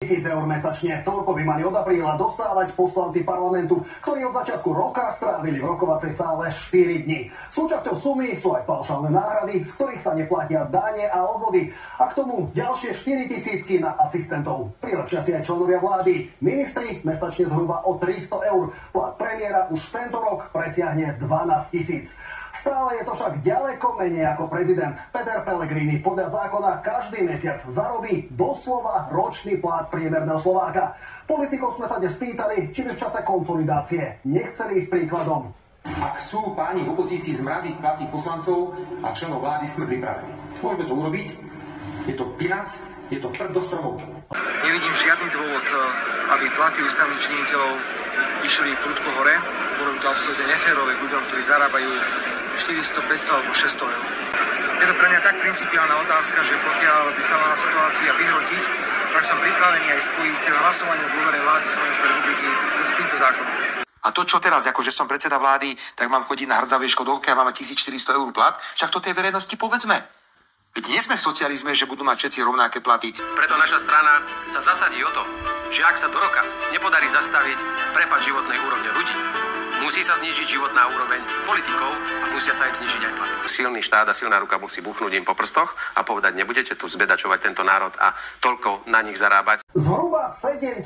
Eur mesačne. Toľko by mali od apríla dostávať poslanci parlamentu, ktorí od začiatku roka strávili v rokovacej sále 4 dni. Súčasťou sumy sú aj paušálne náhrady, z ktorých sa neplatia dane a odvody. A k tomu ďalšie 4 000 na asistentov. Prilepšia si aj členovia vlády. Ministri mesačne zhruba o 300 eur. Plat premiéra už tento rok presiahne 12 000. Stále je to však ďaleko menej ako prezident. Peter Pellegrini podľa zákona každý mesiac zarobí doslova ročný plat priemerného Slováka. Politikov sme sa dnes pýtali, či by v čase konsolidácie nechceli ísť príkladom. Ak chcú páni v opozícii zmraziť platy poslancov a členov vlády, sme pripravení. Môžeme to urobiť. Je to pinac, je to prd do stromov. Nevidím žiadny dôvod, aby platy ústavných činiteľov išli prudko hore. Bolo to absolútne neférové k ľuďom, ktorí zarábajú 400, 500 alebo 600 eur. Je to pre mňa tak principiálna otázka, že pokiaľ by sa mala situácia vyhrotiť, tak som pripravený aj spojiť hlasovanie o dôvere vlády Slovenskej republiky s týmto zákonom. A to, čo teraz, akože som predseda vlády, tak mám chodiť na hrdzavej škodovke a máme 1400 eur plat, však to tej verejnosti povedzme. Veď nie sme v socializme, že budú mať všetci rovnaké platy. Preto naša strana sa zasadí o to, že ak sa do roka nepodarí zastaviť prepad životnej úrovne ľudí, musí sa znížiť životná úroveň politikov a musia sa im znížiť aj platy. Silný štát a silná ruka musí buchnúť im po prstoch a povedať, nebudete tu zbedačovať tento národ a toľko na nich zarábať. Zhruba 7